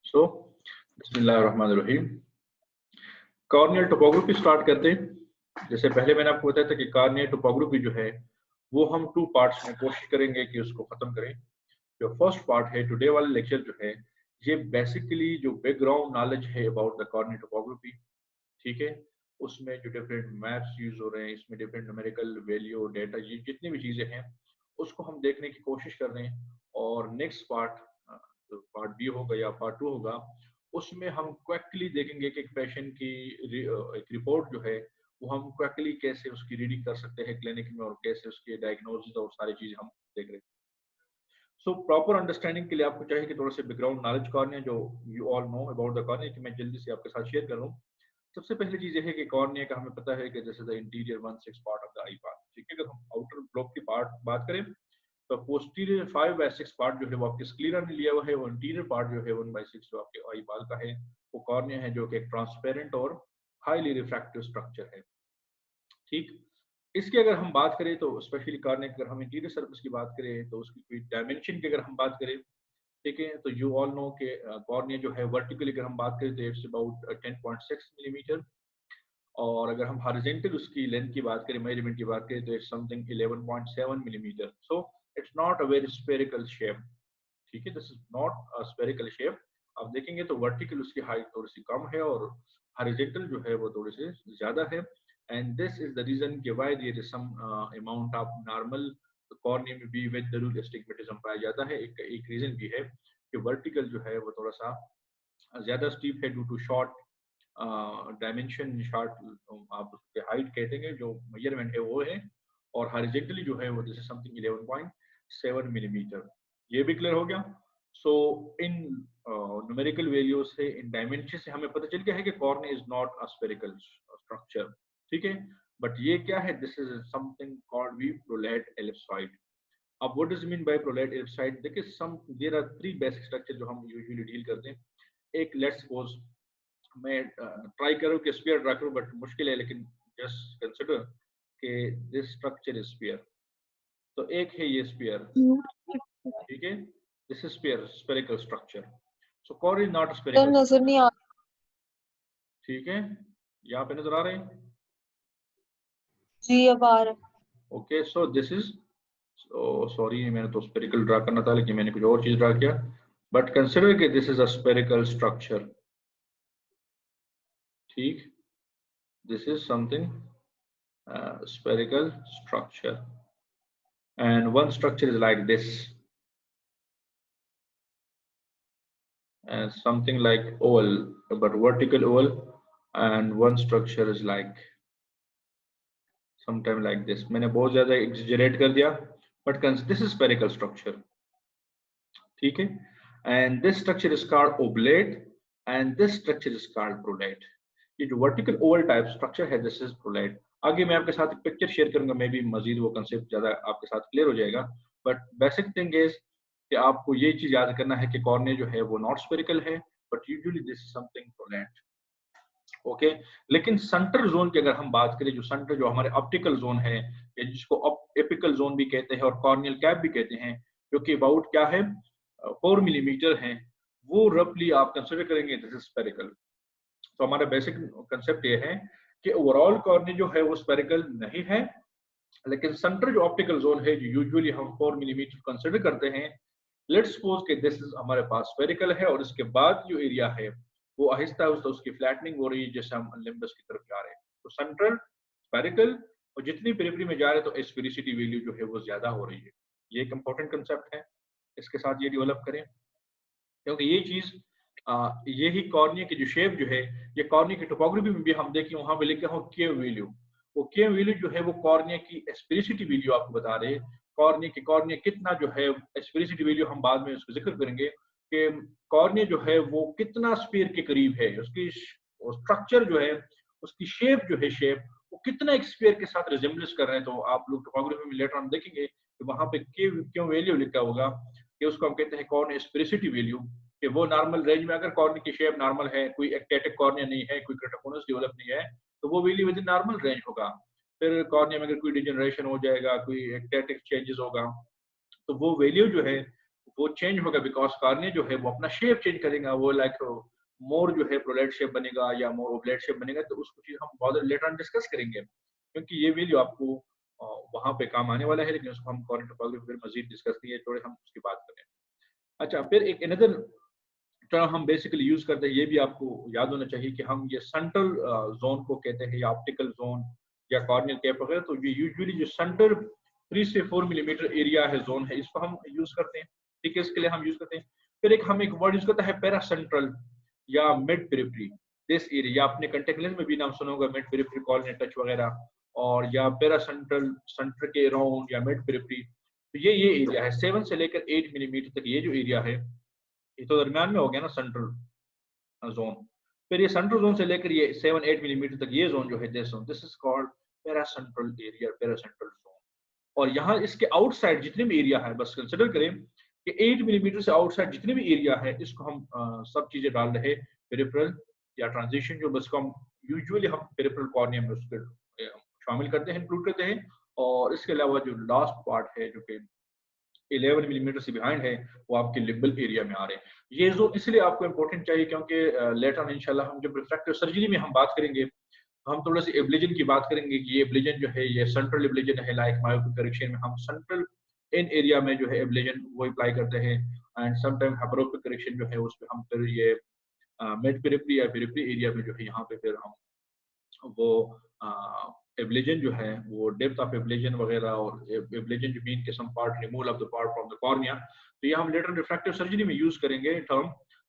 सो बिस्मिल्लाहिर्रहमानिर्रहीम। Corneal topography start करते हैं। जैसे पहले मैंने आपको बताया था कि कॉर्नियल टोपोग्राफी जो है वो हम 2 पार्ट्स में कोशिश करेंगे कि उसको खत्म करें। जो फर्स्ट पार्ट है टुडे वाला लेक्चर जो है ये बेसिकली जो बैकग्राउंड नॉलेज है अबाउट द कॉर्नियल टोपोग्राफी, ठीक है। उसमें जो डिफरेंट मैप्स यूज हो रहे हैं, इसमें डिफरेंट न्यूमेरिकल वैल्यू डेटा ये जितनी भी चीजें हैं उसको हम देखने की कोशिश कर रहे हैं। और नेक्स्ट पार्ट, पार्ट बी होगा या पार्ट 2 होगा, उसमें हम क्विकली देखेंगे कि एक पेशेंट की एक रिपोर्ट जो है वो हम क्विकली कैसे उसकी रीडिंग कर सकते हैं क्लिनिक में और कैसे उसकी डायग्नोसिस और सारी चीजें हम देख रहे हैं। सो प्रॉपर अंडरस्टैंडिंग के लिए आपको चाहिए कि थोड़ा सा बैकग्राउंड नॉलेज कॉर्निया जो you all know about the cornea कि मैं जल्दी से आपके साथ शेयर कर रहा हूँ। सबसे पहली चीज ये है कि कॉर्निया का हमें पता है कि जैसे the interior 1/6 part of the I part, ठीक है। अगर हम आउटर ब्लॉक की पार्ट बात करें तो पोस्टीरियर 5/6 पार्ट जो है वो आपके स्क्लीरा ने लिया हुआ है, और इंटीरियर पार्ट जो है 1/6 जो आपके आई बाल का है वो कॉर्निया है, जो कि एक ट्रांसपेरेंट और हाईली रिफ्रैक्टिव स्ट्रक्चर है, ठीक। इसकी अगर हम बात करें तो स्पेशली कॉर्निया की अगर हम इंटीरियर सर्फेस की बात करें तो उसकी कोई डायमेंशन की अगर हम बात करें, ठीक है, तो यू ऑल नो के कॉर्निया जो है वर्टिकली अगर हम बात करें तो इट्स अबाउट 10.6 मिलीमीटर, और अगर हम हॉरिजॉन्टल उसकी लेंथ की बात करें, मेजरमेंट की बात करें तो it's something 11.7 millimetre. So it's not a very spherical shape, ठीक है, this is not a spherical shape. आप देखेंगे तो वर्टिकल उसकी हाइट थोड़ी सी कम है और हॉरिजॉन्टल जो है वो थोड़ी सी ज्यादा है। And this is the reason कि why there is some amount of normal cornea में भी विद जरूर एस्टिग्मेटिज्म पाया जाता है। एक रीजन भी है कि वर्टिकल जो है वो थोड़ा सा ज्यादा स्टीप है due to short dimension, short आप उसके हाइट कहते हैं जो मेजरमेंट है वो है, और हॉरिजॉन्टली जो है वो दिस इज समथिंग 11.7 मिलीमीटर। ये भी क्लियर हो गया। सो इन न्यूमेरिकल वैल्यूज से, इन डायमेंशन से हमें पता चल गया है कि cornea is not a spherical structure, ठीक है। बट ये क्या है, this is something called we prolate ellipsoid. अब what does mean by prolate ellipsoid? देखिए some there are 3 basic structure जो हम यूजुअली डील करते हैं। एक लेट्स सपोज मैं ट्राई करूँ कि स्फीयर ड्रा करूँ, बट मुश्किल है, लेकिन जस्ट कंसिडर कि दिस स्ट्रक्चर इज स्फीयर। तो एक है ये स्फीयर, ठीक है, this is sphere, spherical structure. So core is not spherical, नजर नहीं आ, ठीक है। यहाँ पे नजर आ रहे हैं? जी अब आ रहा है। Okay, so this is, sorry मैंने तो स्फेरिकल ड्रा करना था लेकिन मैंने कुछ और चीज ड्रा किया। बट कंसिडर कि this is a spherical structure, ठीक। This is something spherical structure, and one structure is like this, and something like oval but vertical oval, and one structure is like sometime like this. मैंने बहुत ज्यादा exaggerate कर दिया, but this is spherical structure, ठीक है। and this structure is called oblate and this structure is called prolate. ये जो vertical Oval type structure है दिस इज प्रोलाइट। आगे मैं आपके साथ एक पिक्चर शेयर करूंगा, मे बी मजीद वो कंसेप्ट ज्यादा आपके साथ क्लियर हो जाएगा। बट बेसिक थिंग इज कि आपको ये चीज याद करना है कि कॉर्निया जो है वो नॉट स्फेरिकल है, but usually this is something prolate, okay. लेकिन सेंट्रल जोन की अगर हम बात करें, जो सेंटर जो हमारे ऑप्टिकल जोन है या जिसको एपिकल जोन भी कहते हैं और कॉर्नियल कैप भी कहते हैं, जो कि अबाउट क्या है 4 मिलीमीटर है, वो रफली आप कंसिडर करेंगे दिस इज स्फेरिकल। तो हमारा बेसिक कंसेप्ट ये है कि ओवरऑल कॉर्निया जो है वो स्फेरिकल नहीं है, लेकिन सेंटर जो ऑप्टिकल जोन है जो यूजुअली हम 4 मिलीमीटर कंसिडर करते हैं, लेट्स सपोज कि दिस इज हमारे पास स्फेरिकल है, और इसके बाद जो एरिया है वो आहिस्ता आहिस्ता उसकी फ्लैटनिंग हो रही है जैसे हम लिम्बस की तरफ जा रहे हैं। तो सेंट्रल स्फेरिकल, और जितनी पेरिफेरी में जा रहे हैं तो स्फेरिसिटी वैल्यू जो है वो ज्यादा हो रही है। ये एक इंपॉर्टेंट कंसेप्ट है, इसके साथ ये डेवलप करें, क्योंकि ये चीज यही कॉर्निया की जो शेप जो है, ये कॉर्निया की टोपोग्राफी में भी हम देखें वहां पे लिखा हो के वैल्यू। वो के वैल्यू जो है वो कॉर्निया की एस्पेरिसिटी वैल्यू आपको बता रहे हैं। कॉर्निया कितना जो है एस्पेरिसिटी वैल्यू हम बाद में उसका जिक्र करेंगे कि कॉर्निया जो है वो कितना स्फीयर के करीब है, उसकी स्ट्रक्चर जो है, उसकी शेप जो है, शेप वो कितना एक स्फीयर के साथ रिजेम्बलेंस कर रहे हैं। तो आप लोग टोपोग्राफी में लेटर ऑन देखेंगे कि वहां पे क्यों वैल्यू लिखा होगा कि उसको हम कहते हैं कॉर्निया एस्पेरिसिटी वैल्यू, कि वो नॉर्मल रेंज में अगर कॉर्निया की शेप नॉर्मल है, कोई एक्टेटिक कॉर्निया नहीं है, कोई क्रेटाकोनस डेवलप नहीं है, तो वो value with in normal range होगा। फिर कॉर्निया में अगर कोई डिजनरेशन हो जाएगा, कोई एक्टेटिक चेंजेस होगा, तो वो वैल्यू जो है वो चेंज होगा बिकॉज कार्निया जो है वो अपना शेप चेंज करेगा, वो लाइक मोर जो है प्रोलेट शेप बनेगा या मोर ओवलेट शेप बनेगा, तो उसको चीज हम बहुत लेटर ऑन डिस्कस करेंगे, क्योंकि ये वैल्यू आपको वहां पे काम आने वाला है, लेकिन उसको हम कॉर्नियल टोपोग्राफी फिर मजीद डिस्कस करेंगे, थोड़े हम उसकी बात करें। अच्छा, फिर एक अनदर टर्म हम बेसिकली यूज करते हैं, ये भी आपको याद होना चाहिए कि हम ये सेंट्रल जोन को कहते हैं, या ऑप्टिकल जोन या कॉर्नियल कैप वगैरह, तो ये यूजुअली जो सेंटर 3 से 4 मिलीमीटर एरिया है, जोन है, इसको हम यूज करते हैं। ठीक है, इसके लिए हम यूज करते हैं। फिर हम एक वर्ड यूज करते हैं पैरासेंट्रल या मिड पेरिफेरी, दिस एरिया, आपने कांटेक्ट लेंस में भी नाम सुना होगा, मिड पेरिफेरी, कॉर्नियल टच वगैरह, और या पैरासेंट्रल, सेंटर के अराउंड या मिड पेरिफेरी। तो ये एरिया है 7 से लेकर 8 मिलीमीटर तक, ये जो एरिया है ये तो दरमियान में हो गया ना सेंट्रल जोन। फिर ये सेंट्रल जोन से लेकर ये 7-8 मिलीमीटर तक ये जोन जो है, this is called paracentral area, paracentral zone. और यहाँ इसके आउटसाइड जितने भी एरिया है, बस कंसिडर करें कि 8 मिलीमीटर से आउटसाइड जितने भी एरिया है, इसको हम सब चीजें डाल रहे पेरिफेरल या ट्रांजिशन, जो बस को हम यूजुअली हम पेरिफेरल कॉर्निया में उसके शामिल करते हैं, इंक्लूड करते हैं। और इसके अलावा जो लास्ट पार्ट है जो कि 11 मिलीमीटर से बिहाइंड है, वो आपके लिम्बल एरिया में आ रहे हैं। ये जो इसलिए आपको इंपॉर्टेंट चाहिए क्योंकि लेटर ऑन इंशाल्लाह हम जब रिफ्रैक्टिव सर्जरी में हम बात करेंगे, हम थोड़ा सा एब्लेजन की बात करेंगे कि ये एब्लेजन जो है ये सेंट्रल एब्लेजन है, लाइक मायोपिक करेक्शन में हम सेंट्रल इन एरिया में जो है एब्लेजन वो अप्लाई करते हैं, एंड समटाइम हाइपरोपिक करेक्शन जो है उसमें हम फिर ये मिड पेरिफेरी या पेरिफेरी एरिया में जो है यहाँ पे फिर हम वो एब्लेजन जो है वो डेप्थ ऑफ एब्लेजन वगैरह, और एब्लेजन जो मीन के some part removal of the part from the cornea, तो ये हम लेटर रिफ्रैक्टिव सर्जरी में यूज करेंगे टर्म।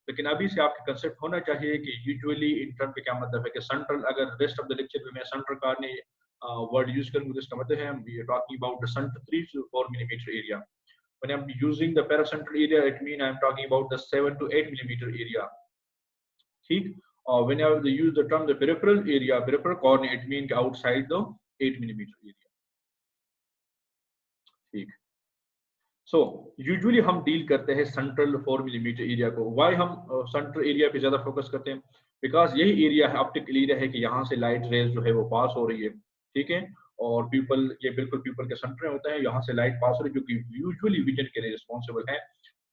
लेकिन अभी से आपके कंसेप्ट होना चाहिए कि यूजुअली इन टर्म पे क्या मतलब है कि सेंट्रल, अगर रेस्ट ऑफ द लेक्चर में मैं सेंट्रल कॉर्निया वर्ड यूज करूंगा तो इसका मतलब है we are talking about the centre 3 to 4 millimetre area. When I'm using the paracentral area, it means I'm talking about the 7 to 8 millimeter area. ठीक, और whenever they use the term the peripheral area, peripheral cornea, it means outside the 8 millimeter area. ठीक, so usually हम deal करते हैं central 4 millimetre area को। Y हम central area पे ज्यादा फोकस करते हैं? बिकॉज यही एरिया है, ऑप्टिकल एरिया है कि यहाँ से लाइट रेज जो है वो पास हो रही है, ठीक है, और पीपल, ये बिल्कुल पीपल के सेंटर में होता है, यहाँ से लाइट पास हो रही है, जो कि यूजुअली विजन के लिए रिस्पॉन्सिबल है।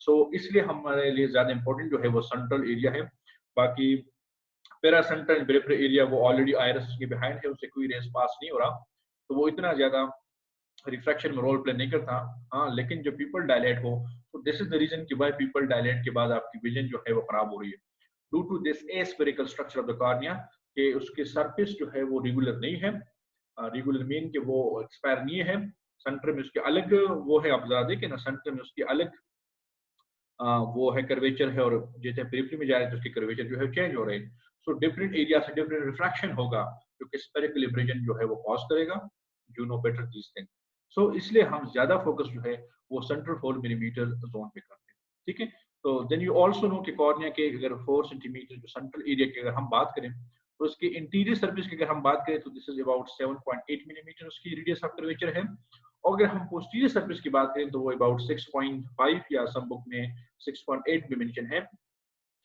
सो इसलिए हमारे लिए ज्यादा इंपॉर्टेंट जो है वो सेंट्रल एरिया है। बाकी पैरासेंट्रल पेरिफेरल एरिया वो ऑलरेडी आयरस के बिहाइंड है, उससे कोई रेज पास नहीं हो रहा, तो वो इतना ज्यादा रिफ्रैक्शन में रोल प्ले नहीं करता। हाँ, लेकिन जो पीपल डायलेट हो, तो दिस इज द रीजन कि वाई पीपल डायलेट के बाद आपकी विजन जो है वो खराब हो रही है, due to this aspherical structure of the cornea, कि उसके सरफेस जो है वो रेगुलर नहीं है। रेगुलर मीन कि वो एक्सपायर नहीं है, सेंटर में उसके अलग वो है, आप जरा देखें ना, सेंटर में उसकी अलग वो है कर्वेचर है, और जैसे पेरिफेरी में जा रहे हैं तो उसके कर्वेचर जो है चेंज हो रहे हैं। सो डिफरेंट एरिया से डिफरेंट रिफ्रैक्शन होगा, जो कि स्फेरिकल एब्रेजन जो है वो कॉज करेगा। You know better this thing. So इसलिए हम ज्यादा फोकस जो है वो सेंट्रल 4 मिलीमीटर जोन पे करते हैं, ठीक है। तो देन यू ऑल्सो नो कि कॉर्निया के अगर 4 सेंटीमीटर जो सेंट्रल एरिया की अगर हम बात करें, तो उसके इंटीरियर सर्फेस की अगर हम बात करें तो दिस इज अबाउट 7.8 मिलीमीटर उसकी रेडियस ऑफ कर्वेचर है। और अगर हम पोस्टीरियर सर्फेस की बात करें तो वो अबाउट 6.5 या सम बुक में 6.8 भी मेंशन है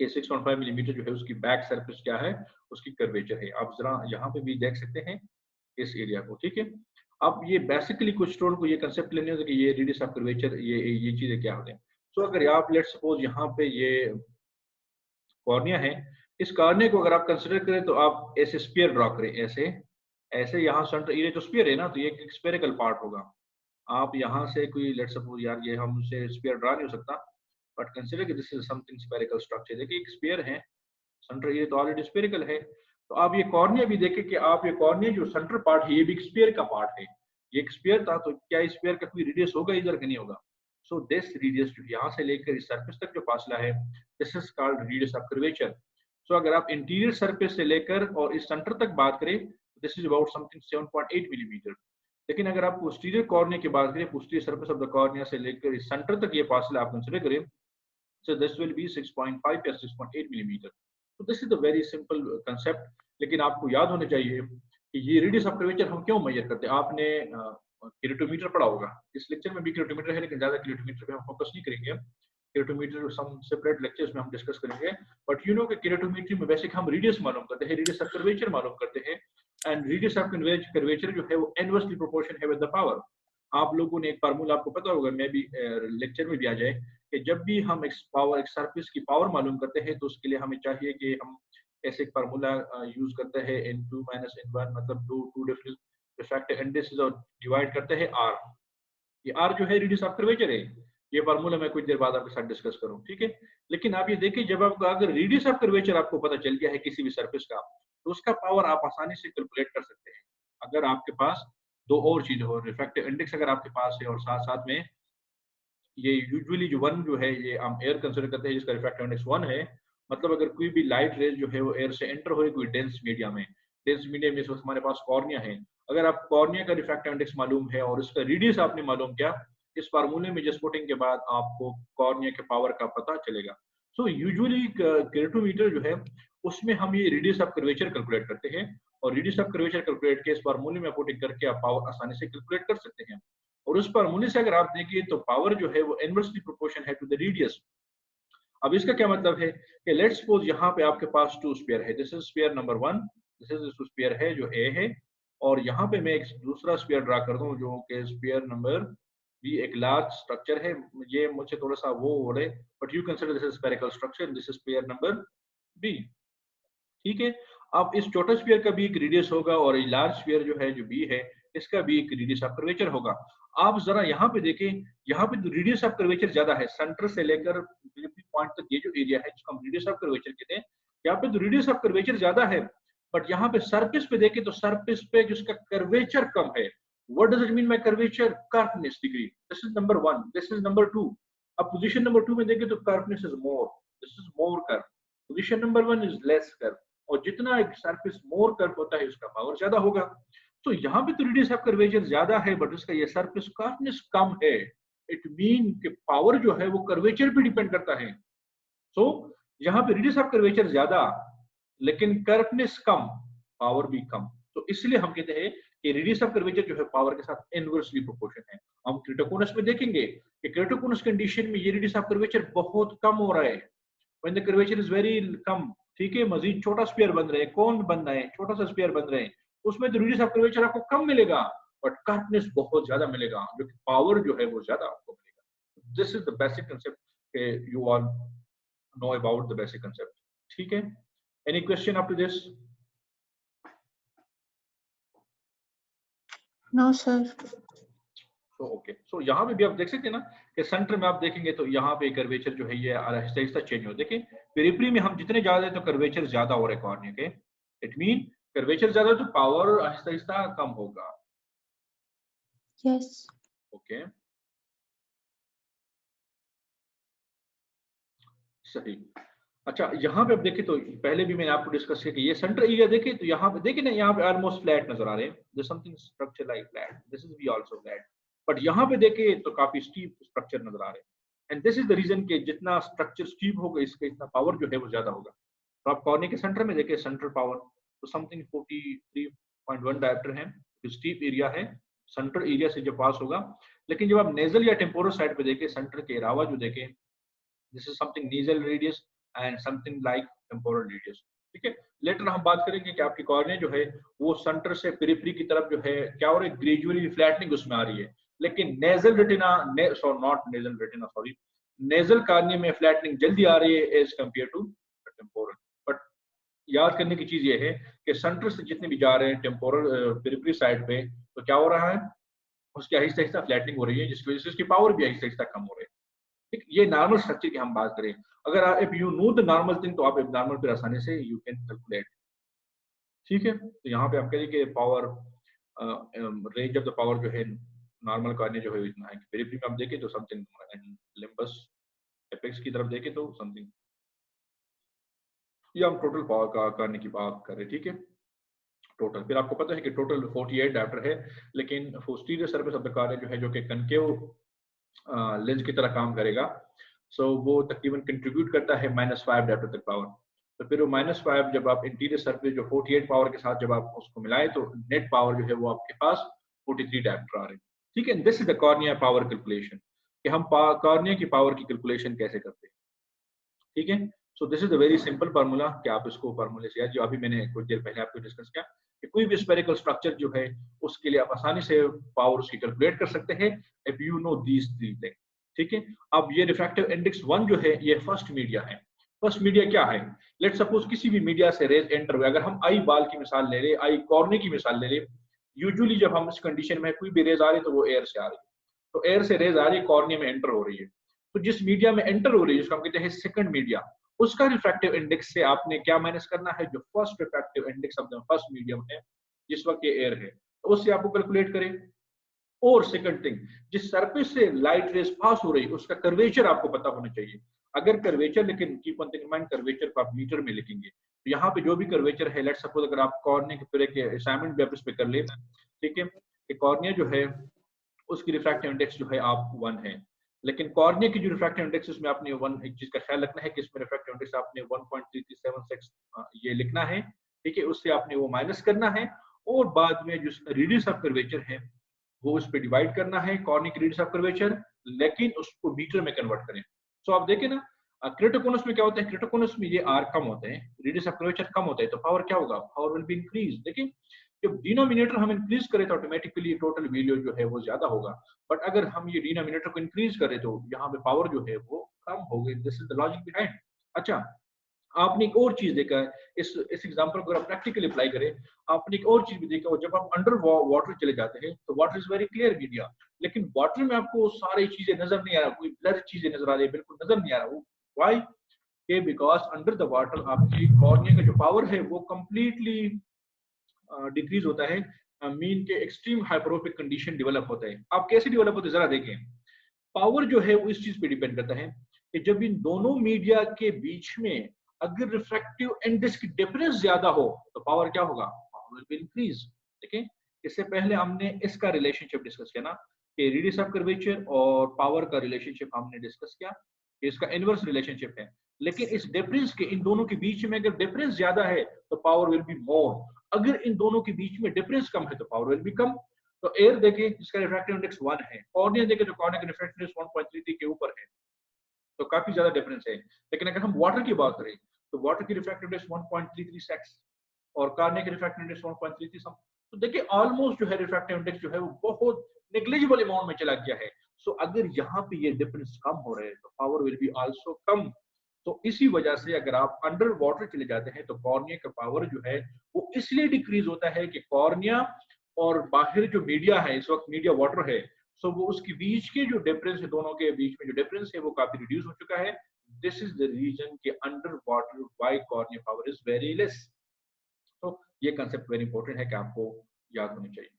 कि 6.5 मिलीमीटर जो है उसकी बैक सरफेस क्या है, उसकी कर्वेचर है। आप जरा यहाँ पे भी देख सकते हैं इस एरिया को, ठीक है। अब ये बेसिकली कुछ स्टूडेंट को ये कंसेप्ट लेने होता है कि ये रेडियस ऑफ कर्वेचर, ये चीजें क्या होते हैं। सो अगर आप लेट्स सपोज यहाँ पे ये कॉर्निया है, इस कॉर्निया को अगर आप कंसिडर करें तो आप ऐसे स्फीयर ड्रॉ करें, ऐसे ऐसे, यहाँ सेंटर एरिया तो स्फीयर है ना, तो ये एक स्फेरिकल पार्ट होगा। आप यहाँ से कोई लेट्स सपोज, यार ये हमसे स्फीयर ड्रॉ नहीं हो सकता, बट कंसीडर कि this is something spherical structure. देखिए एक स्फीयर है, सेंटर एरिया तो ऑलरेडी स्फेरिकल है, तो आप ये कॉर्निया भी देखें कि आप ये कॉर्निया जो सेंटर पार्ट है ये भी एक स्फीयर का पार्ट है। ये एक स्फीयर था, तो क्या स्फीयर का कोई रेडियस होगा इधर कि नहीं होगा? सो दिस रेडियस जो यहाँ से लेकर इस सरफेस तक जो फासला है, this is called radius of curvature. So अगर आप इंटीरियर सरफेस से लेकर और इस सेंटर तक बात करें, this is about something 7.8 millimetre. लेकिन अगर आप पोस्टीरियर कॉर्निया की बात करें, posterior surface of the cornea से लेकर इस सेंटर तक ये फासला आप कंसीडर करें, so this will be 6.5 या 6.8 मिलीमीटर। तो this is a very simple concept, लेकिन आपको याद होना चाहिए कि ये रेडियस ऑफ कर्वेचर हम क्यों मेजर करते हैं। आपने किलोमीटर पढ़ा होगा, इस लेक्चर में भी किलोमीटर है, लेकिन ज्यादा किलोमीटर पे हम फोकस नहीं करेंगे। किलोमीटर सम सेपरेट लेक्चर्स में हम डिस्कस करेंगे, बट यू नो कि किलोमीटर में बेसिक हम रेडियस मालूम करते हैं, रेडियस ऑफ कर्वेचर मालूम करते हैं, एंड रेडियस ऑफ कर्वेचर जो है वो इनवर्सली प्रोपोर्शन है विद द पावर। आप लोगों ने एक फार्मूला आपको पता होगा, मैं भी लेक्चर में भी आ जाए कि जब भी हम एक सरफेस की पावर मालूम करते हैं तो उसके लिए हमें चाहिए कि हम ऐसे एक फार्मूला यूज करते हैं n2 माइनस n1, मतलब टू डिफरेंट रिफ्रैक्टिव इंडेक्सेस और डिवाइड करते हैं r। ये r जो है रेडियस ऑफ कर्वेचर है। ये फार्मूला मैं कुछ देर बाद आपके साथ डिस्कस करूं, ठीक है। लेकिन आप ये देखिए, जब आपको अगर रेडियस ऑफ कर्वेचर आपको पता चल गया है किसी भी सरफेस का, तो उसका पावर आप आसानी से कैलकुलेट कर सकते हैं। अगर आपके पास दो और चीज हो, रिफ्रैक्टिव इंडेक्स अगर आपके पास है और साथ साथ में ये यूजुअली जो वन जो है ये हम एयर कंसीडर करते हैं जिसका रिफ्रैक्टिव इंडेक्स 1 है, मतलब अगर कोई भी लाइट रेज जो है वो एयर से एंटर हो कोई डेंस मीडिया में, डेंस मीडिया में हमारे पास कॉर्निया है। अगर आप कॉर्निया का रिफ्रैक्टिव इंडेक्स मालूम है और इसका रेडियस आपने मालूम किया, इस फार्मूले में जस्ट पुटिंग के बाद आपको कॉर्निया के पावर का पता चलेगा। सो यूजुअली केरेटोमीटर जो है उसमें हम ये रेडियस ऑफ कर्वेचर कैलकुलेट करते हैं, और रेडियस ऑफ कर्वेचर कैलकुलेट के इस फार्मूले में पुटिंग करके आप पावर आसानी से कैलकुलेट कर सकते हैं। और उस फार्मूले से अगर आप देखिए तो पावर जो है वो इनवर्सली प्रोपोर्शन है टू द रेडियस। अब इसका क्या मतलब है कि लेट्स सपोज यहाँ पे आपके पास टू स्फीयर है, this is sphere number 1, this is sphere है जो ए है, और यहाँ पे मैं एक दूसरा स्फीयर ड्रा कर दूं जो कि स्फीयर नंबर बी, एक लार्ज स्ट्रक्चर है। ये मुझे थोड़ा सा वो हो रहा है, but you consider this is spherical structure, this is sphere number B, ठीक है। अब इस छोटे स्फीयर का भी एक रेडियस होगा और ये लार्ज स्फीयर जो है जो बी है इसका भी एक रेडियस ऑफ कर्वेचर होगा। आप जरा यहाँ पे देखें, यहाँ पे तो रेडियस ऑफ कर्वेचर ज्यादा है, सेंटर से लेकर पॉइंट तक ये जो एरिया है जिसको हम रेडियस ऑफ कर्वेचर कहते हैं, यहाँ पे तो रेडियस ऑफ कर्वेचर ज्यादा है, बट यहाँ पे सरफेस पे देखें तो सरफेस पे जिसका कर्वेचर कम है। What does it mean by curvature? Curveness degree. This is number 1, this is number 2। अब पोजीशन नंबर 2 में देखें तो curveness is more, this is more curve. Position number 1 is less curve, और जितना एक सरफेस मोर कर्व होता है उसका पावर ज्यादा होगा। तो यहाँ पे तो रेडियस ऑफ कर्वेचर ज्यादा है बट उसका ये सरफेस कर्वनेस कम है। इट मीन कि पावर जो है वो कर्वेचर पे डिपेंड करता है। सो यहाँ पे रेडियस ऑफ कर्वेचर ज्यादा लेकिन कर्वनेस कम, पावर भी कम। तो इसलिए हम कहते हैं कि रेडियस ऑफ कर्वेचर जो है पावर के साथ इनवर्सली प्रोपोर्शन है। हम क्रिटोकोनस में देखेंगे कि क्रिटोकोनस कंडीशन में ये रेडियस ऑफ कर्वेचर बहुत कम हो रहा है, when the curvature is very कम, ठीक है। मजीद छोटा स्फीयर बन रहे हैं, कौन बन रहे हैं, छोटा सा स्फीयर बन रहे हैं, उसमें तो रेडियस ऑफ कर्वेचर आपको कम मिलेगा बट कर्वनेस बहुत ज्यादा मिलेगा, जो कि पावर जो है वो ज्यादा आपको मिलेगा। This is the basic concept, you all know about the basic concept, ठीक है। Any question up to this? No sir. तो ओके, सो यहाँ पे भी आप देख सकते हैं ना कि सेंटर में आप देखेंगे तो यहाँ पे कर्वेचर जो है ये आहिस्ता आहिस्ता चेंज हो। देखिए पेरिफेरी में हम जितने ज्यादा है तो कर्वेचर ज्यादा हो रहा है कॉर्निया के, इट मीन कर्वेचर ज्यादा तो पावर आहिस्ता आहिस्ता कम होगा। यस। ओके, सही। अच्छा, यहाँ पे आप देखें तो पहले भी मैंने आपको डिस्कस किया कि ये सेंटर एरिया देखें तो यहाँ पे देखिए ना, यहाँ पे ऑलमोस्ट फ्लैट नजर आ रहे हैं, this something structure like flat, this is भी आल्सो फ्लैट, बट यहाँ पे देखे तो काफी स्टीप स्ट्रक्चर नजर आ रहे हैं। And this is the reason कि जितना स्ट्रक्चर स्टीप होगा इसका इतना पावर जो है वो ज्यादा होगा। तो आप कॉर्निया के सेंटर में देखें सेंट्रल पावर तो समथिंग 43.1 डायप्टर है, स्टीप एरिया है, सेंट्रल एरिया से जो पास होगा। लेकिन जब आप नेजल या टेम्पोरल साइड पे देखें, सेंटर के अलावा जो देखें, this is something nasal radius and something like temporal radius, ठीक है। लेटर हम बात करेंगे कि आपकी कॉर्निया जो है वो सेंटर से पेरिफेरी की तरफ जो है क्या हो रहा है, ग्रेजुअली फ्लैटनिंग उसमें आ रही है। लेकिन nasal retina not nasal retina sorry, nasal cornea में फ्लैटनिंग जल्दी आ रही है as compare to temporal. But याद करने की चीज ये है कि सेंटर से जितने भी जा रहे हैं टेम्पोरल पेरिफेरी साइड पे तो क्या हो रहा है, उसकी आहिस्ता आहिस्ता फ्लैटनिंग हो रही है, जिसकी वजह से उसकी पावर भी आहिस्ता आहिस्ता कम हो रही है। ठीक, ये नॉर्मल स्ट्रक्चर की हम बात करें। अगर if you know the normal thing तो आप एबनॉर्मल पर आसानी से यू कैन कैलकुलेट, ठीक है। तो यहाँ पे आप कह कि power range of the power जो है नॉर्मल कॉर्निया जो है इतना है। पेरिफेरी में आप देखें तो समथिंग लिम्बस एपेक्स की तरफ देखें तो समथिंग, ये हम टोटल पावर का करने की बात कर रहे हैं, ठीक है। टोटल फिर आपको पता है कि टोटल 48 डायप्टर है, लेकिन posterior surface of the cornea जो है जो कि कनकेव लेंस की तरह काम करेगा, सो वो तकरीबन कंट्रीब्यूट करता है -5 डायप्टर तक पावर। तो फिर वो -5 जब आप इंटीरियर सरफेस जो 48 पावर के साथ जब आप उसको मिलाएं तो नेट पावर जो है वो आपके पास 43 डायप्टर आ रहे हैं, ठीक है। This is the cornea power calculation, कि हम कॉर्निया की पावर की कैलकुलेशन कैसे करते हैं, ठीक है। So this is a very simple formula कि आप इसको फार्मूले से जो अभी मैंने कुछ देर पहले आपको डिस्कस किया कि कोई भी स्फेरिकल स्ट्रक्चर जो है उसके लिए आप आसानी से पावर उसकी कैलकुलेट कर सकते हैं if you know these three thing, ठीक है। अब ये रिफ्रैक्टिव इंडेक्स 1 जो है ये फर्स्ट मीडिया है। फर्स्ट मीडिया क्या है? लेट सपोज किसी भी मीडिया से रेज एंटर हुए, अगर हम आई बाल की मिसाल ले ले, आई कॉर्निया की मिसाल ले ले, यूजुअली जब हम इस कंडीशन में कोई भी रेज आ रही है तो वो एयर से आ रही है, तो एयर से रेज आ रही है, कॉर्निया में एंटर हो रही है, तो जिस मीडिया में एंटर हो रही है जिसको हम कहते हैं सेकंड मीडिया, उसका रिफ्रैक्टिव इंडेक्स से आपने क्या माइनस करना है? जो first refractive index of the first medium है जिस वक्त ये एयर है, तो उससे आपको कैलकुलेट करें। और सेकंड थिंग, जिस सरफेस से लाइट रेज पास हो रही है उसका कर्वेचर आपको पता होना चाहिए। अगर कर्वेचर, लेकिन keep on thinking in mind curvature को आप मीटर में लिखेंगे, तो यहाँ पे जो भी कर्वेचर है, लेट्स सपोज अगर आप कॉर्निया के पूरे के असाइनमेंट बेसिस पे कर ले, ठीक है, कि कॉर्निया जो है उसकी रिफ्रैक्टिव इंडेक्स जो है आप 1 है, लेकिन कॉर्निया की जो रिफ्रैक्टिव इंडेक्स इसमें आपने 1, एक चीज का ख्याल रखना है कि इसमें रिफ्रैक्टिव इंडेक्स आपने 1.3376 ये लिखना है, ठीक है, उससे आपने वो माइनस करना है, और बाद में जो रेडियस ऑफ कर्वेचर है वो उस पर डिवाइड करना है, कॉर्निक रेडियस ऑफ कर्वेचर, लेकिन उसको मीटर में कन्वर्ट करें। सो आप देखें ना, क्रिटोकोनस में क्या होता है? क्रिटोकोनस में ये आर कम होते हैं, रेडियस ऑफ कर्वेचर कम होता है, तो पावर क्या होगा? Power will be increase. देखिए जब डिनोमिनेटर हम इंक्रीज करें तो ऑटोमेटिकली टोटल वैल्यू जो है वो ज्यादा होगा, बट अगर हम ये डिनोमिनेटर को इंक्रीज करें तो यहाँ पे पावर जो है वो कम होगी। This is the logic behind. अच्छा, आपने एक और चीज देखा है, इस एग्जांपल को अगर आप प्रैक्टिकली अप्लाई करें, आपने एक और चीज भी देखा, जब आप अंडर वाटर चले जाते हैं तो water is very clear media, लेकिन वाटर में आपको सारी चीजें नजर नहीं आ रहा, कोई ब्लर चीजें नजर आ रही है, बिल्कुल नजर नहीं आ रहा। वो व्हाई? के बिकॉज अंडर द वाटर आपकी कॉर्निया का जो पावर है वो कंप्लीटली डिक्रीज होता है, मीन के एक्सट्रीम हाइपरोपिक कंडीशन डेवलप होता है। आप कैसे डेवलप होते हैं जरा देखें। पावर जो है वो इस चीज पे डिपेंड करता है कि जब इन दोनों मीडिया के बीच में अगर रिफ्रैक्टिव इंडेक्स की डिफरेंस ज्यादा हो तो पावर क्या होगा? Power will be increase. देखिए इससे पहले हमने इसका रिलेशनशिप डिस्कस किया ना, कि रेडियस ऑफ कर्वेचर और पावर का रिलेशनशिप हमने डिस्कस किया, इसका इनवर्स रिलेशनशिप है, लेकिन इस डिफरेंस के इन दोनों के बीच में अगर डिफरेंस ज्यादा है तो पावर विल बी मोर, अगर इन दोनों के बीच में डिफरेंस कम है तो पावर विल बी कम। तो एयर देखिए जिसका रिफ्रैक्टिव इंडेक्स 1 है, कॉर्निया देखें तो कॉर्निया का रिफ्रैक्टिव इंडेक्स 1.33 के ऊपर है, तो काफी ज्यादा डिफरेंस है। लेकिन अगर हम वाटर की बात करें तो वाटर की रिफ्रैक्टिव इंडेक्स 1.33 और कॉर्निया की रिफ्रैक्टिव इंडेक्स 1.33, तो देखिए ऑलमोस्ट जो है रिफ्रैक्टिव इंडेक्स जो है वो बहुत नेग्लिजिबल अमाउंट में चला गया है। सो अगर यहाँ पे ये डिफरेंस कम हो रहे हैं तो power will be also come. तो इसी वजह से अगर आप अंडर वाटर चले जाते हैं तो कॉर्निया का पावर जो है वो इसलिए डिक्रीज होता है कि कॉर्निया और बाहर जो मीडिया है, इस वक्त मीडिया वाटर है, सो वो उसके बीच के जो डिफरेंस है, दोनों के बीच में जो डिफरेंस है वो काफी रिड्यूस हो चुका है। दिस इज द रीजन कि under water why cornea power is very less. तो ये कंसेप्ट वेरी इंपॉर्टेंट है कि आपको याद होनी चाहिए,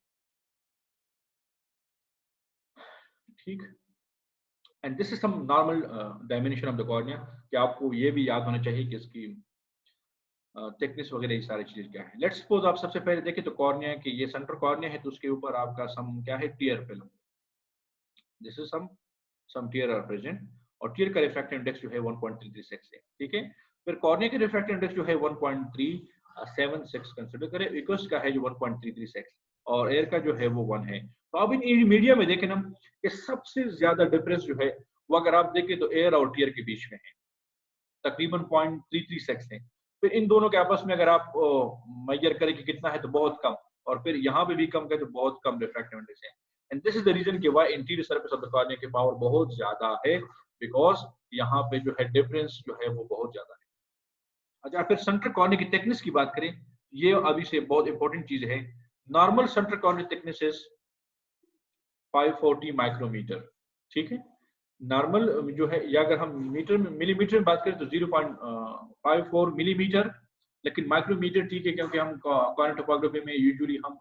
ठीक। And this is some normal dimension of the cornea, कि आपको ये भी याद होना चाहिए कि इसकी थिकनेस वगैरह ये सारी चीजें क्या है। लेट्स सपोज आप सबसे पहले देखें तो कॉर्निया की ये सेंटर कॉर्निया है, तो उसके ऊपर आपका सम क्या है? Tear film. This is some tear are present, और टीयर का रिफ्रैक्टिव इंडेक्स जो है 1.336 है, ठीक है। फिर कॉर्निया का रिफ्रैक्टिव इंडेक्स जो है 1.376 कंसीडर करें, एक्वस का है जो 1.336, और एयर का जो है वो 1 है। तो अब इन मीडिया में देखें हम कि सबसे ज्यादा डिफरेंस जो है वो अगर आप देखें तो एयर और टीयर के बीच में है, तकरीबन 0.336 है। फिर इन दोनों के आपस में अगर आप मेजर करें कि कितना है तो बहुत कम, और फिर यहाँ पे भी कम करें तो बहुत कम रिफ्रैक्टिव इंडेक्स है। And this is the reason कि why interior surface of the cornea की पावर बहुत ज्यादा है, बिकॉज यहाँ पे जो है डिफरेंस जो है वो बहुत ज्यादा है। अच्छा, फिर सेंट्रल कॉर्निया की थिकनेस की बात करें, ये अभी से बहुत इंपॉर्टेंट चीज है। Normal central cornea thickness is 540 micrometre, ठीक है। नॉर्मल जो है, या अगर हम मीटर में मिलीमीटर में बात करें तो 0.54 मिलीमीटर, लेकिन माइक्रोमीटर ठीक है, क्योंकि हम कॉर्निया टोपोग्राफी में यूजुअली हम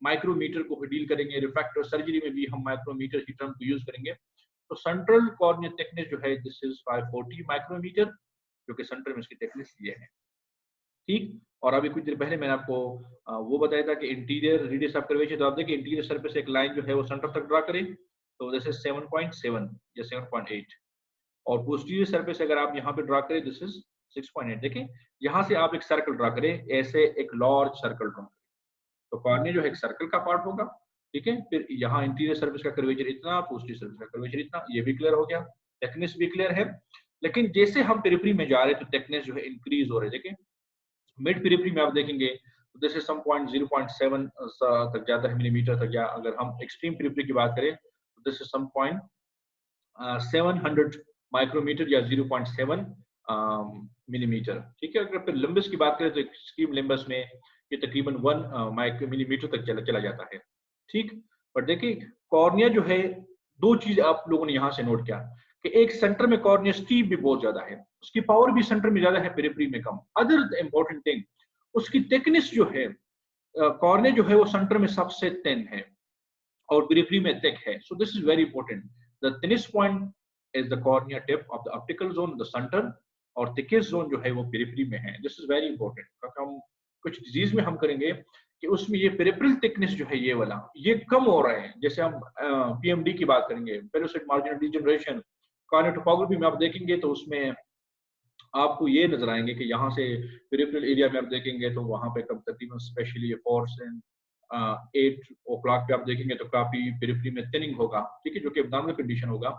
माइक्रोमीटर को डील करेंगे, रिफ्रैक्टिव सर्जरी में भी हम माइक्रोमीटर की टर्म को यूज करेंगे। तो सेंट्रल कॉर्निया थिकनेस जो है दिस इज 540 माइक्रोमीटर, जो कि सेंटर में इसकी थिकनेस ये है, ठीक। और अभी कुछ देर पहले मैंने आपको वो बताया था कि इंटीरियर रेडियस ऑफ कर्वेचर, तो आप देखिए इंटीरियर सरफेस से एक लाइन जो है वो सेंटर तक ड्रा करें, तो दिस इज 7.7 या 7.8, और पोस्टीरियर सरफेस अगर आप यहाँ पे ड्रा करें दिस इज 6.8। देखिए यहाँ से आप एक सर्कल ड्रा करें, ऐसे एक लार्ज सर्कल ड्रा करें, तो कॉर्निया जो है एक सर्कल का पार्ट होगा, ठीक है। फिर यहाँ इंटीरियर सर्फेस का कर्वेचर इतना, पोस्टीरियर सर्फेस का कर्वेचर इतना, ये भी क्लियर हो गया, थिकनेस भी क्लियर है। लेकिन जैसे हम पेरिफेरी में जा रहे हैं तो थिकनेस जो है इंक्रीज हो रही है। देखिए मिड पेरिफेरी में आप देखेंगे तो दिस इज सम पॉइंट 0.7 तक जाता है मिलीमीटर तक, या अगर हम एक्सट्रीम पेरिफेरी की बात करें तो this is some point 700 micrometre या 0.7 मिलीमीटर। ठीक है, अगर फिर लिम्बस की बात करें तो एक्सट्रीम लिम्बस में ये तकरीबन 1 मिलीमीटर तक चला जाता है। ठीक, पर देखिए कॉर्निया जो है, दो चीज आप लोगों ने यहाँ से नोट किया कि एक सेंटर में कॉर्निया स्टीप भी बहुत ज्यादा है, उसकी पावर भी सेंटर में ज्यादा है, पेरिफेरी में कम। अदर इंपॉर्टेंट थिंग, उसकी थिकनेस जो है, कॉर्निया जो है वो सेंटर में सबसे थिन है और पेरिफेरी में थिक है। So this is very important. The thinnest point is the cornea tip of the optical zone, the centre, और थिकेस्ट जोन जो है वो पेरिफेरी में है। दिस इज वेरी इंपॉर्टेंट, क्योंकि हम कुछ डिजीज में हम करेंगे कि उसमें ये पेरिफेरल थिकनेस जो है ये वाला ये कम हो रहा है। जैसे हम पीएमडी की बात करेंगे, peripheral marginal degeneration, cornea topography में आप देखेंगे तो उसमें आपको ये नजर आएंगे कि यहाँ से पेरिफेरल एरिया में आप देखेंगे तो वहां पे कब तकरीबन स्पेशली 8 o'clock पे आप देखेंगे तो काफी पेरिफेरी में थिनिंग होगा। ठीक है, जो कि एब्डोमिनल कंडीशन होगा।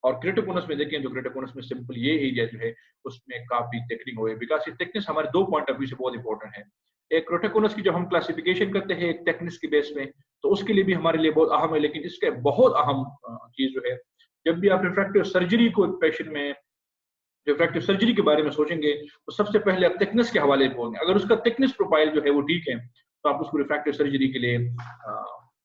और क्रेटोकोनस में देखें तो क्रेटोकोनस में सिंपल ये एरिया जो है उसमें काफी थिकनिंग हुई, बिकॉज ये थिकनेस हमारे दो पॉइंट ऑफ व्यू से बहुत इंपॉर्टेंट है। एक क्रेटोकोनस की जब हम क्लासिफिकेशन करते हैं एक थिकनेस के बेस में, तो उसके लिए भी हमारे लिए बहुत अहम है। लेकिन इसके बहुत अहम चीज जो है, जब भी आप रिफ्रैक्टिव सर्जरी को पेशेंट में रिफ्रैक्टिव सर्जरी के बारे में सोचेंगे तो सबसे पहले आप थिकनेस के हवाले बोलेंगे। अगर उसका थिकनेस प्रोफाइल जो है वो ठीक है तो आप उसको रिफ्रैक्टिव सर्जरी के लिए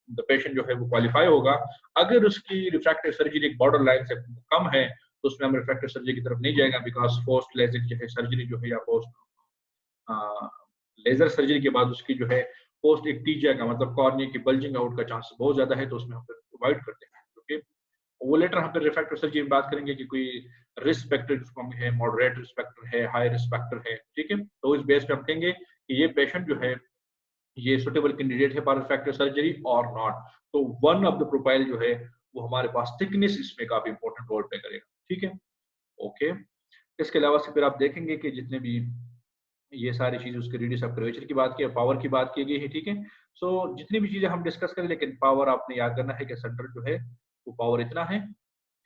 द पेशेंट जो है वो क्वालिफाई होगा। अगर उसकी रिफ्रैक्टिव सर्जरी एक बॉर्डर लाइन से कम है तो उसमें हम रिफ्रैक्टिव सर्जरी की तरफ नहीं जाएगा, बिकॉज पोस्ट लेजिक जो है सर्जरी जो है या पोस्ट लेजर सर्जरी के बाद उसकी जो है पोस्ट एक टीजिया का मतलब कॉर्निया की बल्जिंग आउट का चांस बहुत ज्यादा है, तो उसमें हम प्रोवाइड करते हैं। ओके, वो लेटर हम फिर रिफ्रैक्टिव सर्जरी में बात करेंगे कि कोई रिस्क फैक्टर है, मॉडरेट रिस्क फैक्टर है, हाई रिस्क फैक्टर है। ठीक है, तो इस बेस पे हम कहेंगे कि ये पेशेंट जो है ये सुटेबल कैंडिडेट है फॉर रिफ्रैक्टिव सर्जरी और नॉट। तो वन ऑफ द प्रोफाइल जो है वो हमारे पास थिकनेस इसमें काफी इंपॉर्टेंट रोल प्ले करेगा। ठीक है, ओके। इसके अलावा से फिर आप देखेंगे कि जितने भी ये सारी चीजें उसके रेडियस ऑफ कर्वेचर की बात की, पावर की बात की गई है। ठीक है, सो जितनी भी चीजें हम डिस्कस करें, लेकिन पावर आपने याद करना है कि सेंटर जो है वो पावर इतना है।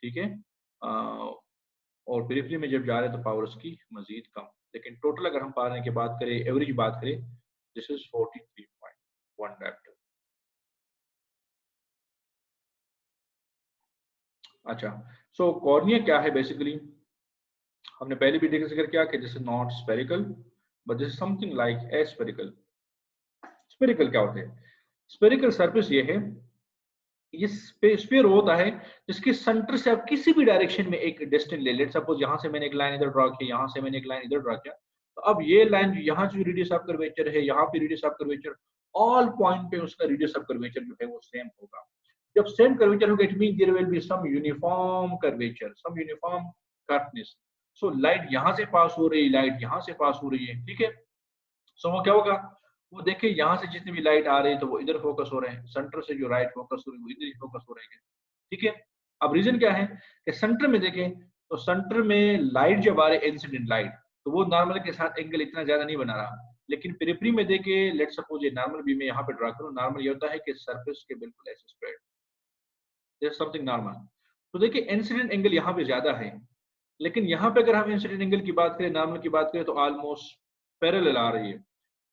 ठीक है, और पेरिफेरी में जब जा रहे हैं तो पावर उसकी मजीद कम। लेकिन टोटल अगर हम पाने की बात करें, एवरेज बात करें, दिस इज 43.1 डायप्टर। अच्छा, सो कॉर्निया क्या है बेसिकली, हमने पहले भी जिक्र किया कि this is not spherical but this is something like aspherical. Spherical क्या होते हैं? स्फेरिकल सरफेस ये है, ये स्फीयर होता है जिसके सेंटर से आप किसी भी डायरेक्शन में एक डिस्टेंस ले लेट, सपोज यहाँ से मैंने एक लाइन इधर ड्रॉ किया, यहाँ से मैंने एक लाइन इधर ड्रॉ किया, तो अब ये लाइन यहाँ जो रेडियस ऑफ कर्वेचर है, यहाँ पे radius of curvature, all point पे उसका रेडियस ऑफ कर्वेचर जो है वो सेम होगा। जब सेम कर्वेचर होगा it mean there will be some uniform curvature, some uniform curveness. So light यहाँ से पास हो रही है, लाइट यहाँ से पास हो रही है। ठीक है, सो वो क्या होगा, वो देखिए यहाँ से जितनी भी लाइट आ रही है तो वो इधर फोकस हो रहे हैं, सेंटर से जो राइट फोकस हो रही है वो इधर ही फोकस हो रहे हैं। ठीक है, अब रीजन क्या है कि सेंटर में देखें तो सेंटर में लाइट जब आ रही है इंसिडेंट लाइट, तो वो नॉर्मल के साथ एंगल इतना ज्यादा नहीं बना रहा। लेकिन पेरिफेरी में देखे, लेट सपोज ये नॉर्मल भी मैं यहाँ पे ड्रा करूँ, नॉर्मल ये होता है कि सरफेस के बिल्कुल ऐसे स्प्रेड, दिस समथिंग नॉर्मल। तो देखिए इंसिडेंट एंगल यहाँ पे ज्यादा है, लेकिन यहाँ पे अगर हम इंसिडेंट एंगल की बात करें, नॉर्मल की बात करें, तो ऑलमोस्ट पैरेलल आ रही है।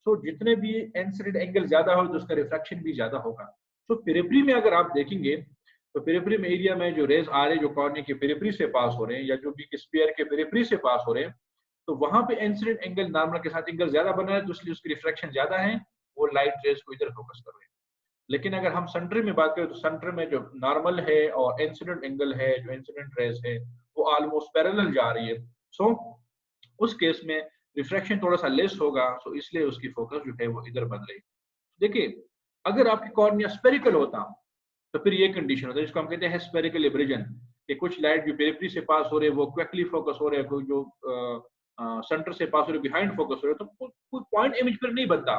तो जितने भी इंसिडेंट एंगल ज्यादा हो तो उसका रिफ्रैक्शन भी ज्यादा होगा। तो पेरिफेरी में अगर आप देखेंगे तो पेरिफेरी में एरिया में जो रेज आ रहे हैं जो कॉर्निया की पेरिफेरी से पास हो रहे हैं या जो भी स्फीयर के पेरिफेरी से पास हो रहे हैं, तो वहां पे इंसिडेंट एंगल नॉर्मल के साथ एंगल ज्यादा बना है, तो इसलिए उसकी रिफ्रैक्शन ज्यादा है, वो लाइट रेज को इधर फोकस कर रहे हैं। लेकिन अगर हम सेंटर में बात करें तो सेंटर में जो नॉर्मल है और इंसिडेंट एंगल है, जो इंसिडेंट रेज है, वो ऑलमोस्ट पैरेलल जा रही है। सो उस केस में रिफ्रैक्शन थोड़ा सा लेस होगा, सो इसलिए उसकी फोकस जो है वो इधर बन रही है। देखिए अगर आपकी कॉर्निया स्फेरिकल होता तो फिर ये कंडीशन होता है जिसको हम कहते हैं स्फेरिकल इब्रिजन, कि कुछ लाइट जो पेरिफेरी से पास हो रहे हैं वो क्विकली फोकस हो रहे हैं, कोई जो सेंटर से पास हो रहे बिहाइंड फोकस हो रहे, तो कोई पॉइंट इमेज पर नहीं बनता।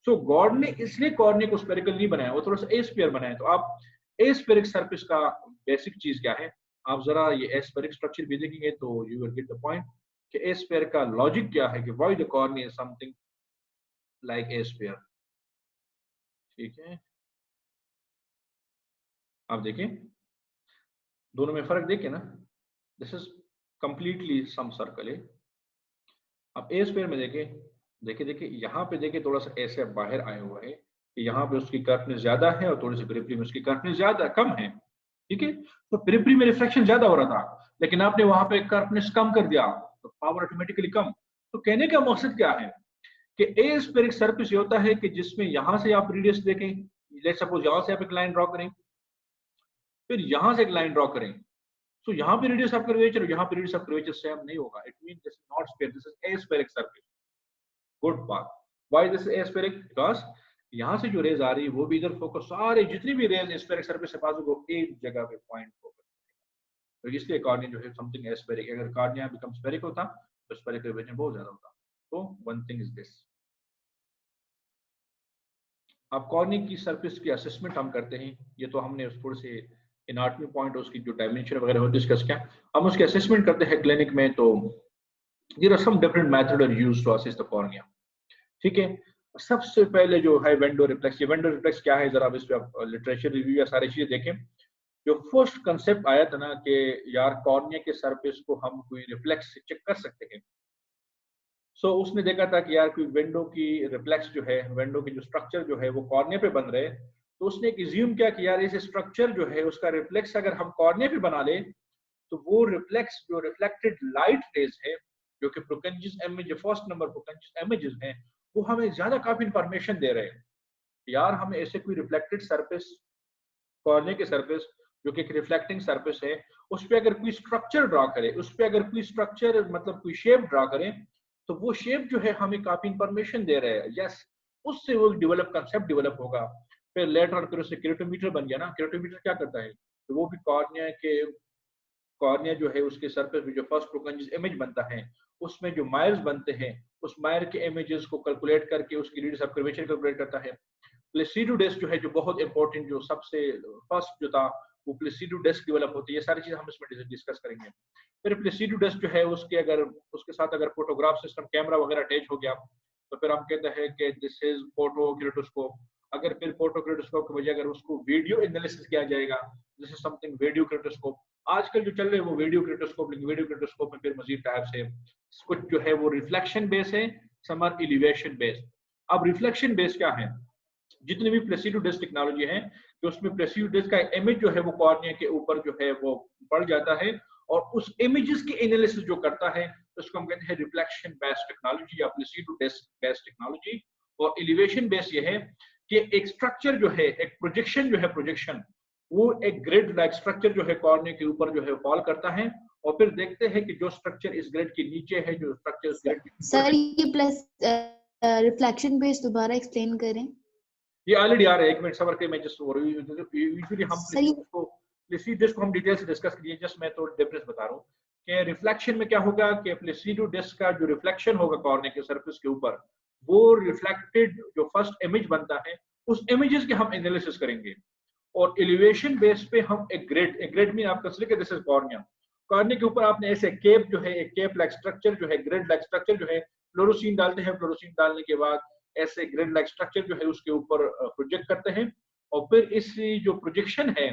सो गॉड ने इसलिए कॉर्निया को स्फेरिकल नहीं बनाया, वो थोड़ा सा एस्फीयर बनाया। तो आप एस्फेरिक सरफेस का बेसिक चीज क्या है, आप जरा ये एस्फेरिक स्ट्रक्चर भी देखेंगे तो you will get the point कि ए स्फीयर का लॉजिक क्या है, कि why the cornea is something like a sphere. ठीक है, आप देखें दोनों में फर्क देखें ना, this is completely some circle है। अब ए स्फीयर में देखें, देखिए देखिए यहाँ पे देखिए थोड़ा सा ऐसे बाहर आया हुआ है कि यहाँ पे उसकी कर्वनेस ज्यादा है और थोड़ी सी पेरिफेरी में उसकी कर्वनेस ज्यादा कम है। ठीक है। तो पेरिफेरी में रिफ्लेक्शन ज्यादा हो रहा था, लेकिन आपने वहां पे कर्वनेस कम कर दिया तो पावर ऑटोमेटिकली कम। तो कहने का मकसद क्या है कि एस्फेरिक सरफेस ये होता है कि जिसमें यहां से आप रेडियस देखें, लेट्स सपोज यहां से आप एक लाइन ड्रॉ करें, फिर यहां से एक लाइन ड्रॉ करें, तो यहाँ पे रेडियस ऑफ कर्वेचर, यहाँ पे रेडियस ऑफ कर्वेचर सेम नहीं होगा। It mean this is not sphere, this is aspheric surface. Good बात। Why this is aspheric? Because यहाँ से जो रेज आ रही है वो भी इधर फोकस, सारे जितनी भी रेज एस्फेरिक सरफेस से पास हो एक जगह पे पॉइंट फोकस, तो इसलिए कॉर्निया जो है समथिंग एस्फेरिक। अगर कॉर्निया बिकम स्फेरिक होता तो स्फेरिक कर्वेचर बहुत ज्यादा होता। तो वन थिंग इज दिस। अब कॉर्निया की सरफेस की असेसमेंट हम करते हैं, ये तो हमने उस थोड़े से एनाटॉमी पॉइंट उसकी जो डायमेंशन वगैरह हो डिस्कस किया, हम उसकी असेसमेंट करते हैं क्लिनिक में। तो there are some different method are used to assess the cornea. ठीक है। सबसे पहले जो है वेंडो रिफ्लेक्स। ये वेंडो रिफ्लेक्स क्या है, जरा अब इस पे आप लिटरेचर रिव्यू या सारी चीजें देखें। जो फर्स्ट कंसेप्ट आया था ना कि यार कॉर्निया के सरफेस को हम कोई रिफ्लेक्स से चेक कर सकते हैं, सो उसने देखा था कि यार कोई विंडो की रिफ्लेक्स जो है, विंडो की जो स्ट्रक्चर जो है वो कॉर्निया पे बन रहे हैं, तो उसने एक इज्यूम किया कि यार इस स्ट्रक्चर जो है उसका रिफ्लेक्स अगर हम कॉर्निया पे बना ले तो वो रिफ्लेक्स जो रिफ्लेक्टेड लाइट रेज है जो कि प्रोकेंजिस इमेज, फर्स्ट नंबर प्रोकेंजिस इमेजेस हैं, वो हमें ज्यादा काफी इंफॉर्मेशन दे रहे हैं। यार हमें ऐसे कोई रिफ्लेक्टेड सरफेस, कॉर्निया के सरफेस जो कि एक रिफ्लेक्टिंग सरफेस है, उस पर अगर कोई स्ट्रक्चर ड्रा करे, उस पर अगर कोई स्ट्रक्चर मतलब कोई शेप ड्रा करें, तो वो शेप जो है हमें काफी इंफॉर्मेशन दे रहे हैं। यस, उससे वो डेवलप कंसेप्ट डेवलप होगा। फिर लेटर ऑन फिर उससे केरेटोमीटर बन गया ना। केरेटोमीटर क्या करता है, तो वो भी कॉर्निया के, कॉर्निया जो है उसके सरफेस में जो फर्स्ट प्रोकंजिस इमेज बनता है उसमें जो मायर्स बनते हैं, उस मायर के इमेजेस को कैलकुलेट करके उसकी रेडियस ऑफ कर्वेचर कैलकुलेट करता है। प्लेसिडो डिस्क जो है, जो बहुत इंपॉर्टेंट, जो सबसे फर्स्ट जो था, वो प्लेसिडो डिस्क डेवलप होती है। ये सारी चीज हम इसमें डिस्कस करेंगे। फिर प्लेसिडो डिस्क जो है उसके अगर उसके साथ अगर फोटोग्राफ सिस्टम कैमरा वगैरह अटैच हो गया तो फिर हम कहते हैं कि दिस इज फोटोक्रेटोस्कोप। अगर फिर फोटोक्रेटोस्कोप की वजह अगर उसको वीडियो एनालिसिस किया जाएगा, दिस इज समथिंग वीडियो क्रेटोस्कोप। आजकल जो चल रहे हैं वो वीडियो क्रेटोस्कोप, लेकिन वीडियो क्रेटोस्कोप में फिर मजीद टाइप्स है। कुछ जो है वो रिफ्लेक्शन बेस है, सम आर एलिवेशन बेस। अब रिफ्लेक्शन बेस क्या है, जितनी भी प्लेसिडो डिस्क टेक्नोलॉजी है कि उसमें प्लेसिडो डिस्क का इमेज जो है वो कॉर्निया के ऊपर जो है वो पड़ जाता है और उस इमेजेस की एनालिसिस जो करता है उसको हम कहते हैं रिफ्लेक्शन बेस्ड टेक्नोलॉजी या प्लेसिडो डिस्क बेस्ड टेक्नोलॉजी। और एलिवेशन बेस ये है कि एक स्ट्रक्चर जो है, एक प्रोजेक्शन जो है, प्रोजेक्शन वो एक ग्रिड लाइक स्ट्रक्चर जो है कॉर्निया के ऊपर जो है फॉल करता है, और फिर देखते हैं कि जो स्ट्रक्चर इस ग्रिड के नीचे है, जो स्ट्रक्चर इस ग्रिड के ऊपर सर है। ये प्लस रिफ्लेक्शन बेस दोबारा एक्सप्लेन करें। ये ऑलरेडी आ रहा है, एक मिनट सबर के, मैं जस्ट यूजुअली हम सर ये प्लेसिडो डिस्क को हम डिटेल से डिस्कस करिए, जस्ट मैं तो डिफरेंस बता रहा हूँ कि रिफ्लेक्शन में क्या होगा कि प्लेसिडो डिस्क का जो रिफ्लेक्शन होगा कॉर्निया के सरफेस के ऊपर, वो रिफ्लेक्टेड जो फर्स्ट इमेज बनता है उस इमेजेस के हम एनालिसिस करेंगे। और एलिवेशन बेस पे हम एक ग्रिड में आप कंसीडर करें दिस इज कॉर्निया, कॉर्निया के ऊपर आपने ऐसे केप जो है, एक केप लाइक स्ट्रक्चर जो है, ग्रिड लाइक स्ट्रक्चर जो है, फ्लोरोसीन डालते हैं, फ्लोरोसीन डालने के बाद ऐसे ग्रिड लाइक स्ट्रक्चर जो है उसके ऊपर प्रोजेक्ट करते हैं, और फिर इस जो प्रोजेक्शन है,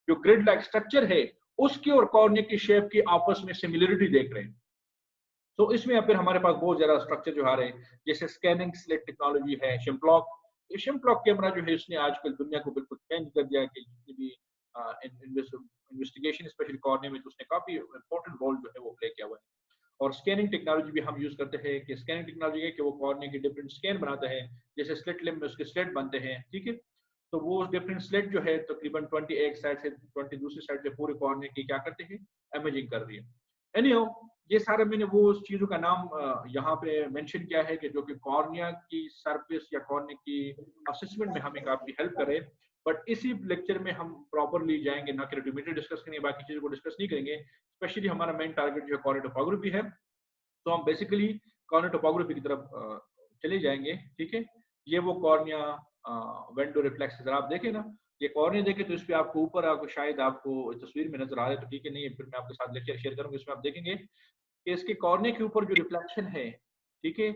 जो ग्रिड लाइक स्ट्रक्चर है, उसकी और कॉर्निया की शेप की आपस में सिमिलरिटी देख रहे हैं। तो इसमें फिर हमारे पास बहुत ज्यादा स्ट्रक्चर जो आ रहे हैं, जैसे स्कैनिंग स्लिट टेक्नोलॉजी है, शिम्प्लॉक। ये शिम्प्लॉक कैमरा जो है इसने आजकल दुनिया को बिल्कुल चेंज कर दिया है कि जितनी भी इन्वेस्टिगेशन स्पेशली कॉर्निया में, तो उसने काफी इंपॉर्टेंट रोल जो है वो प्ले किया हुआ है। और स्कैनिंग टेक्नोलॉजी भी हम यूज करते हैं कि स्कैनिंग टेक्नोलॉजी है कि वो कॉर्निया की डिफरेंट स्कैन बनाते हैं, जैसे स्लिट लिम्ब में उसके स्लिट बनते हैं, ठीक है। तो वो डिफरेंट स्लिट जो है तकरीबन 20 एक साइड से 20 दूसरी साइड से पूरे कॉर्निया की क्या करते हैं, इमेजिंग कर रही है। एनीहाउ, ये सारे मैंने वो उस चीजों का नाम यहाँ पे मेंशन किया है कि जो कि कॉर्निया की सरफेस या कॉर्निया की असेसमेंट में हमें काफी हेल्प करे। बट इसी लेक्चर में हम प्रॉपरली जाएंगे ना, केरेटोमीटर डिस्कस करेंगे, बाकी चीजों को डिस्कस नहीं करेंगे। स्पेशली हमारा मेन टारगेट जो है कॉर्निया टोपोग्राफी है, तो हम बेसिकली कॉर्निया टोपोग्राफी की तरफ चले जाएंगे, ठीक है। ये वो कॉर्निया वेंडो रिफ्लेक्स अगर आप देखें ना, ये कॉर्निया देखें तो इस पे आपको ऊपर आपको शायद आपको तस्वीर में नजर आ रहा है, तो ठीक है, नहीं फिर मैं आपके साथ लेक्चर शेयर करूंगा, इसमें आप देखेंगे कि इसके कॉर्निया के ऊपर जो रिफ्लेक्शन है, ठीक है,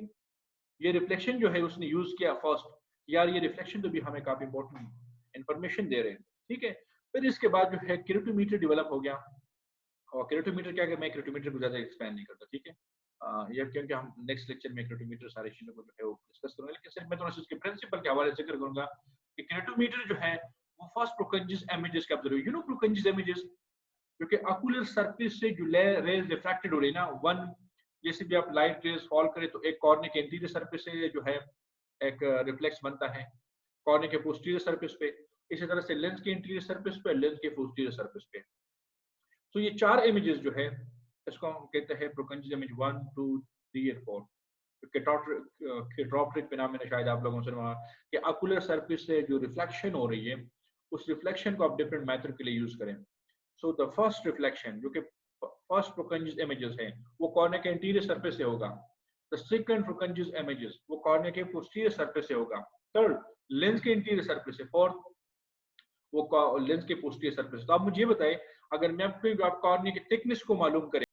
ये रिफ्लेक्शन जो है उसने यूज किया फर्स्ट, यार ये रिफ्लेक्शन तो भी हमें काफी इंपॉर्टेंट इंफॉर्मेशन दे रहे हैं, ठीक है। फिर इसके बाद जो है केरेटोमीटर डेवलप हो गया। और केरेटोमीटर क्या है, मैं केरेटोमीटर को ज्यादा एक्सप्लेन नहीं करता, ठीक है। ये क्योंकि हम नेक्स्ट लेक्चर में केरेटोमीटर सारी चीजों को जो है वो डिस्कस करेंगे, लेकिन सिर्फ मैं थोड़ा सा उसके प्रिंसिपल के हवाले से जिक्र करूंगा कि केरेटोमीटर जो है वो फर्स्ट प्रोकंजियस इमेजेस के ऑब्जर्व, यू नो प्रोकंजियस इमेजेस, क्योंकि ऑकुलर सरफेस से जो रेज रिफ्रैक्टेड हो रही है ना, वन जैसे भी आप लाइट रेज फॉल करें तो एक कॉर्निया के इंटीरियर सरफेस से जो है एक रिफ्लेक्स बनता है कॉर्निया के पोस्टीरियर सरफेस पे, इसी तरह से लेंस के इंटीरियर सरफेस पे, लेंस के पोस्टीरियर सरफेस पे। तो ये चार इमेजेस जो है इसको हम कहते हैं प्रोकंजियस इमेज 1 2 3 और 4। केट्रोप्ट्रिक पे नाम मैंने शायद आप लोगों से सुना कि ऑकुलर सरफेस से जो रिफ्लेक्शन हो रही है उस रिफ्लेक्शन को आप डिफरेंट मेथड के लिए यूज करें। सो द फर्स्ट रिफ्लेक्शन जो कि फर्स्ट प्रोकंजियस इमेजेस है वो कॉर्निया के इंटीरियर सरफेस से होगा। द सेकंड प्रोकंजियस इमेजेस वो कॉर्निया के पोस्टीरियर सरफेस से होगा। थर्ड लेंस के इंटीरियर सरफेस से। फोर्थ वो लेंस के पोस्टीरियर सरफेस। तो आप मुझे बताएं, अगर मैं आपको आप कॉर्निया की थिकनेस को मालूम करें